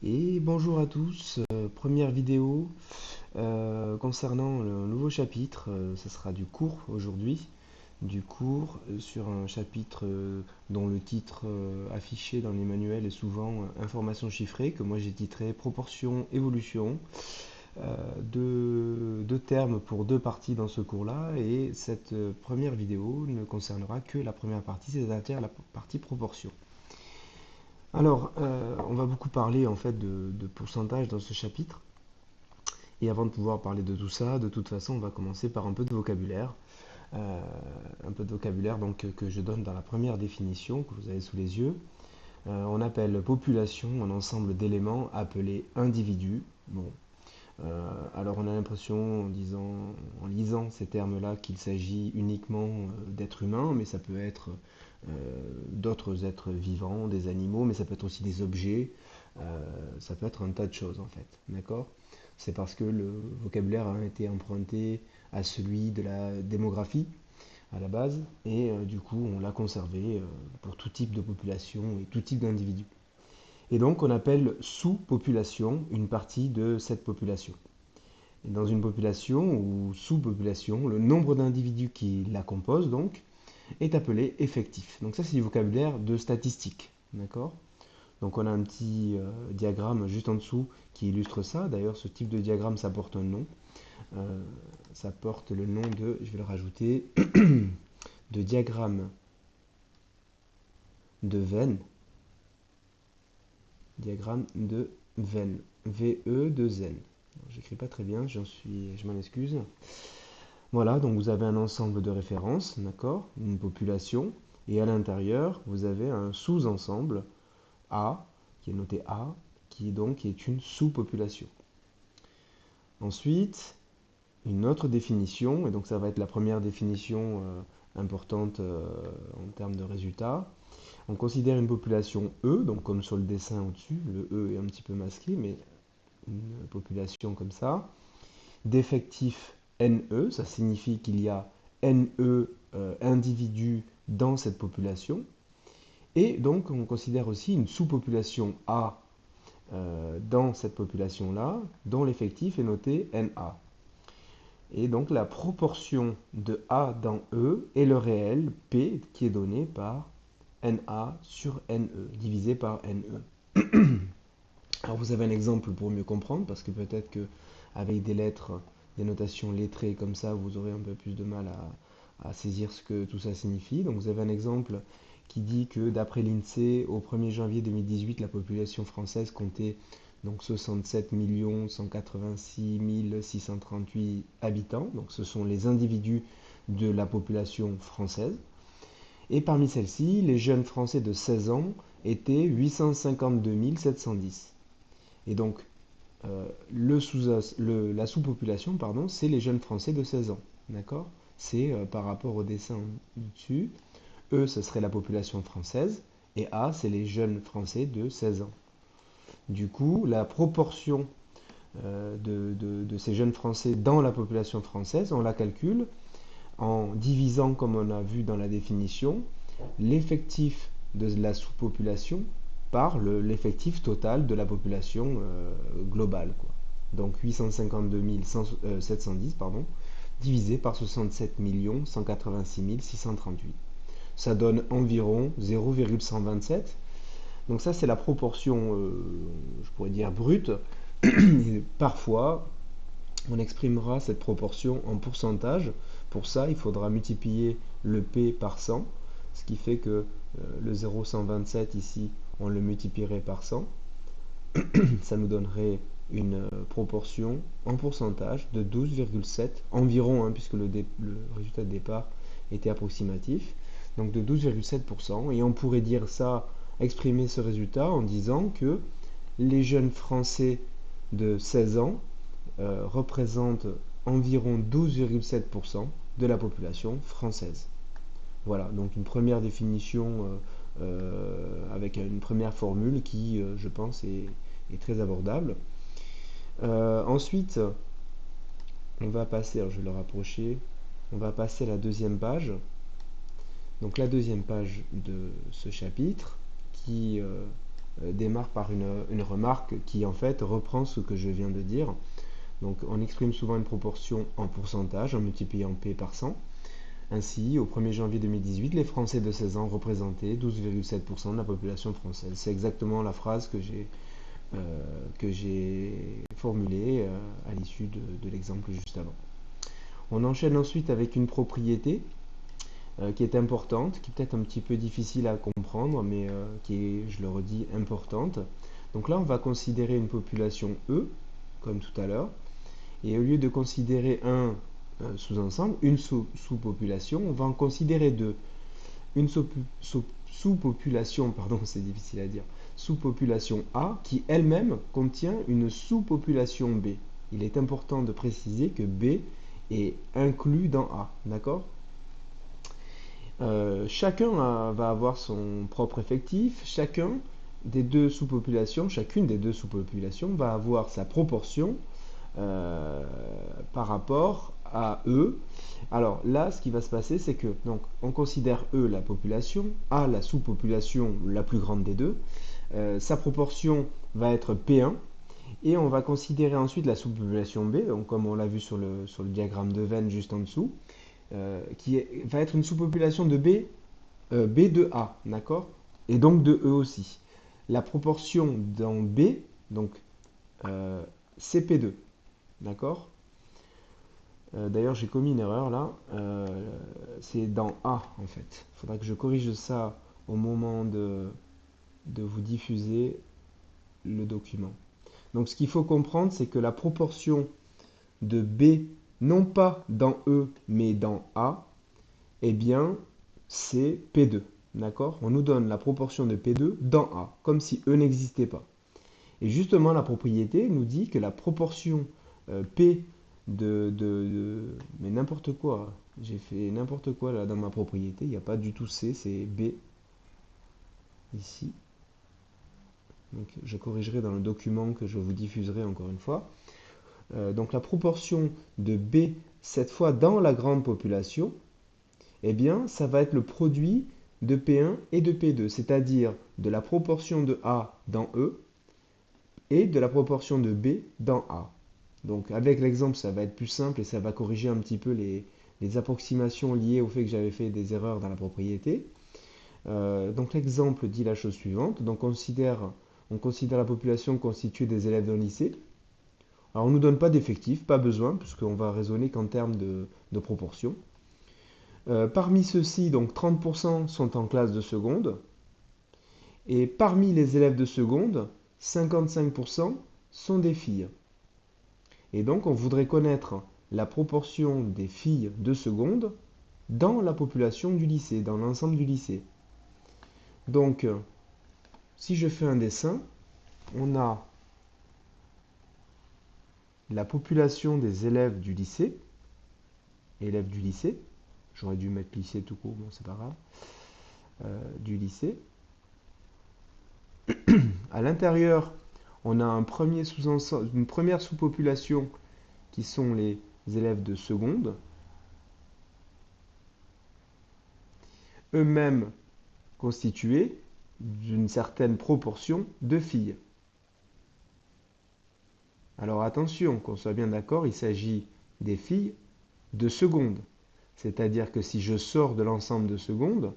Et bonjour à tous, première vidéo concernant le nouveau chapitre, ce sera du cours aujourd'hui, du cours sur un chapitre dont le titre affiché dans les manuels est souvent information chiffrée, que moi j'ai titré Proportion, évolution, deux termes pour deux parties dans ce cours-là, et cette première vidéo ne concernera que la première partie, c'est-à-dire la partie proportion. Alors, on va beaucoup parler en fait de pourcentage dans ce chapitre. Et avant de pouvoir parler de tout ça, de toute façon, on va commencer par un peu de vocabulaire. Euh, un peu de vocabulaire donc, que je donne dans la première définition que vous avez sous les yeux. On appelle population un ensemble d'éléments appelés individus. Bon, alors on a l'impression en lisant ces termes-là qu'il s'agit uniquement d'êtres humains, mais ça peut être d'autres êtres vivants, des animaux, mais ça peut être aussi des objets, ça peut être un tas de choses en fait, d'accord? C'est parce que le vocabulaire a été emprunté à celui de la démographie à la base, et du coup on l'a conservé pour tout type de population et tout type d'individu. Et donc on appelle sous-population une partie de cette population. Et dans une population ou sous-population, le nombre d'individus qui la composent donc est appelé effectif. Donc ça c'est du vocabulaire de statistique, d'accord? Donc on a un petit diagramme juste en dessous qui illustre ça. D'ailleurs ce type de diagramme ça porte un nom. Euh, Ça porte le nom de, je vais le rajouter, de diagramme de Venn. Diagramme de Venn. VE2N. J'écris pas très bien, je m'en excuse. Voilà, donc vous avez un ensemble de références, d'accord, une population, et à l'intérieur, vous avez un sous-ensemble A, qui est noté A, qui est une sous-population. Ensuite, une autre définition, et donc ça va être la première définition importante en termes de résultats. On considère une population E, donc comme sur le dessin au-dessus, le E est un petit peu masqué, mais une population comme ça, d'effectifs NE, ça signifie qu'il y a NE individus dans cette population, et donc on considère aussi une sous-population A dans cette population-là, dont l'effectif est noté NA. Et donc la proportion de A dans E est le réel P qui est donné par NA sur NE, divisé par NE. Alors vous avez un exemple pour mieux comprendre, parce que peut-être que avec des lettres, des notations lettrées comme ça, vous aurez un peu plus de mal à saisir ce que tout ça signifie. Donc vous avez un exemple qui dit que d'après l'INSEE, au 1er janvier 2018, la population française comptait donc 67 186 638 habitants. Donc ce sont les individus de la population française. Et parmi celles-ci, les jeunes Français de 16 ans étaient 852 710. Et donc, la sous-population, pardon, c'est les jeunes Français de 16 ans. D'accord? C'est par rapport au dessin dessus. E, ce serait la population française. Et A, c'est les jeunes Français de 16 ans. Du coup, la proportion de ces jeunes Français dans la population française, on la calcule en divisant, comme on a vu dans la définition, l'effectif de la sous-population par l'effectif total de la population globale, quoi. Donc 852 710, pardon, divisé par 67 186 638. Ça donne environ 0,127. Donc ça, c'est la proportion, je pourrais dire, brute. Et parfois, on exprimera cette proportion en pourcentage. Pour ça, il faudra multiplier le P par 100, ce qui fait que le 0,127 ici, on le multiplierait par 100. Ça nous donnerait une proportion en pourcentage de 12,7 environ, hein, puisque le résultat de départ était approximatif, donc de 12,7%. Et on pourrait dire ça, exprimer ce résultat en disant que les jeunes Français de 16 ans représente environ 12,7% de la population française. Voilà, donc une première définition avec une première formule qui, je pense, est très abordable. Ensuite, on va passer, alors je vais le rapprocher, on va passer à la deuxième page. Donc la deuxième page de ce chapitre qui démarre par une remarque qui en fait reprend ce que je viens de dire. Donc on exprime souvent une proportion en pourcentage en multipliant P par 100. Ainsi, au 1er janvier 2018, les Français de 16 ans représentaient 12,7% de la population française. C'est exactement la phrase que j'ai formulée à l'issue de l'exemple juste avant. On enchaîne ensuite avec une propriété qui est importante, qui est peut-être un petit peu difficile à comprendre, mais qui est, je le redis, importante. Donc là, on va considérer une population E, comme tout à l'heure, et au lieu de considérer un sous-ensemble, une sous-population, on va en considérer deux. Une sous-population, pardon, c'est difficile à dire, sous-population A, qui elle-même contient une sous-population B. Il est important de préciser que B est inclus dans A, d'accord? Chacun va avoir son propre effectif, chacune des deux sous-populations va avoir sa proportion euh, par rapport à E. Alors là, ce qui va se passer, c'est que donc on considère E la population, A la sous-population la plus grande des deux. Sa proportion va être P1 et on va considérer ensuite la sous-population B, donc comme on l'a vu sur le diagramme de Venn juste en dessous, va être une sous-population de B, B de A, d'accord? Et donc de E aussi. La proportion dans B, donc c'est P2, d'accord? D'ailleurs, j'ai commis une erreur là. C'est dans A en fait. Il faudra que je corrige ça au moment de vous diffuser le document. Donc, ce qu'il faut comprendre, c'est que la proportion de B, non pas dans E, mais dans A, eh bien, c'est P2. D'accord? On nous donne la proportion de P2 dans A, comme si E n'existait pas. Et justement, la propriété nous dit que la proportion P mais n'importe quoi. J'ai fait n'importe quoi là dans ma propriété. Il n'y a pas du tout C, c'est B ici. Donc je corrigerai dans le document que je vous diffuserai encore une fois. Donc la proportion de B, cette fois dans la grande population, eh bien, ça va être le produit de P1 et de P2, c'est-à-dire de la proportion de A dans E et de la proportion de B dans A. Donc avec l'exemple, ça va être plus simple et ça va corriger un petit peu les approximations liées au fait que j'avais fait des erreurs dans la propriété. Donc l'exemple dit la chose suivante. Donc on considère la population constituée des élèves d'un lycée. Alors on ne nous donne pas d'effectifs, pas besoin, puisqu'on va raisonner qu'en termes de proportion. Parmi ceux-ci, donc 30% sont en classe de seconde. Et parmi les élèves de seconde, 55% sont des filles. Et donc, on voudrait connaître la proportion des filles de seconde dans la population du lycée, dans l'ensemble du lycée. Donc, si je fais un dessin, on a la population des élèves du lycée, j'aurais dû mettre lycée tout court, bon, c'est pas grave, du lycée. À l'intérieur, on a une première sous-population qui sont les élèves de seconde, eux-mêmes constitués d'une certaine proportion de filles. Alors attention, qu'on soit bien d'accord, il s'agit des filles de seconde. C'est-à-dire que si je sors de l'ensemble de seconde,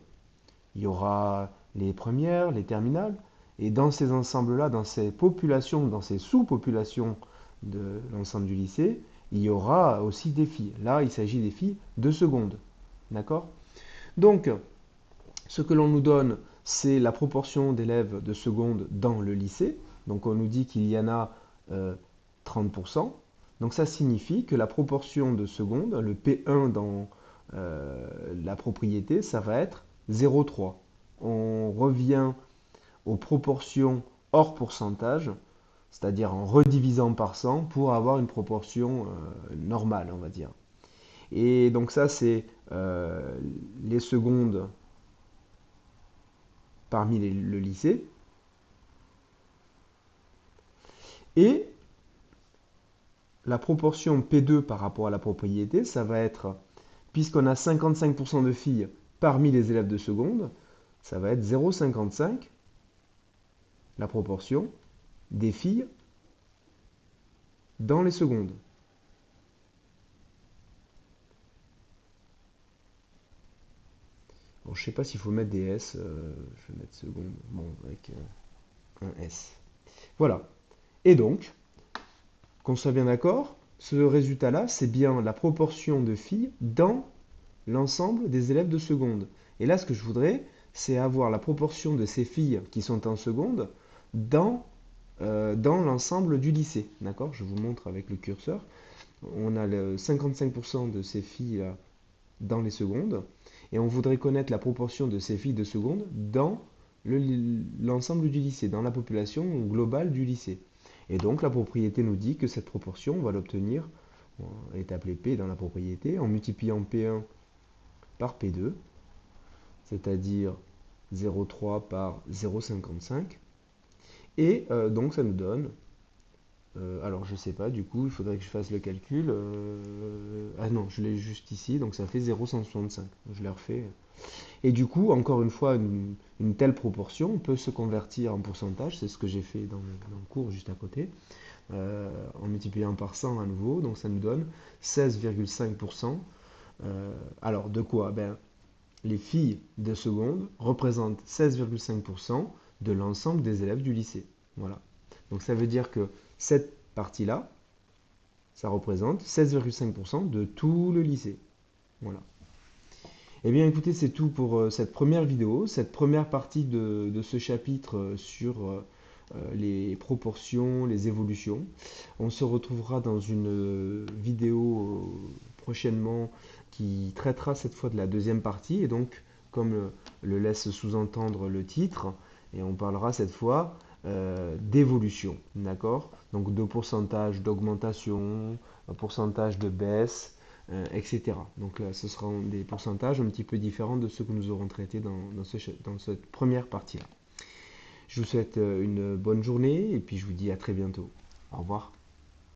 il y aura les premières, les terminales, et dans ces ensembles-là, dans ces populations, dans ces sous-populations de l'ensemble du lycée, il y aura aussi des filles. Là, il s'agit des filles de seconde. D'accord? Donc, ce que l'on nous donne, c'est la proportion d'élèves de seconde dans le lycée. Donc, on nous dit qu'il y en a 30%. Donc, ça signifie que la proportion de seconde, le P1 dans la propriété, ça va être 0,3. On revient aux proportions hors pourcentage, c'est-à-dire en redivisant par 100 pour avoir une proportion normale, on va dire. Et donc ça, c'est les secondes parmi le lycée. Et la proportion P2 par rapport à la propriété, ça va être, puisqu'on a 55% de filles parmi les élèves de seconde, ça va être 0,55 la proportion des filles dans les secondes. Bon, je sais pas s'il faut mettre des S, je vais mettre seconde, bon, avec un S. Voilà. Et donc, qu'on soit bien d'accord, ce résultat-là, c'est bien la proportion de filles dans l'ensemble des élèves de seconde. Et là, ce que je voudrais, c'est avoir la proportion de ces filles qui sont en seconde dans l'ensemble du lycée. D'accord? Je vous montre avec le curseur. On a le 55% de ces filles dans les secondes. Et on voudrait connaître la proportion de ces filles de seconde dans l'ensemble du lycée, dans la population globale du lycée. Et donc la propriété nous dit que cette proportion, on va l'obtenir, elle est appelée P dans la propriété, en multipliant P1 par P2, c'est-à-dire 0,3 par 0,55. Et donc ça nous donne, alors je sais pas, du coup il faudrait que je fasse le calcul. Ah non, je l'ai juste ici, donc ça fait 0,165. Je l'ai refait. Et du coup, encore une fois, une telle proportion peut se convertir en pourcentage, c'est ce que j'ai fait dans le cours juste à côté, en multipliant par 100 à nouveau, donc ça nous donne 16,5%. Alors de quoi? Ben, les filles de seconde représentent 16,5% de l'ensemble des élèves du lycée. Voilà. Donc ça veut dire que cette partie-là, ça représente 16,5% de tout le lycée. Voilà. Eh bien écoutez, c'est tout pour cette première vidéo, cette première partie de ce chapitre sur les proportions, les évolutions. On se retrouvera dans une vidéo prochainement qui traitera cette fois de la deuxième partie. Et donc, comme le laisse sous-entendre le titre, et on parlera cette fois d'évolution, d'accord? Donc de pourcentage d'augmentation, un pourcentage de baisse, etc. Donc ce seront des pourcentages un petit peu différents de ceux que nous aurons traités dans cette première partie-là. Je vous souhaite une bonne journée et puis je vous dis à très bientôt. Au revoir.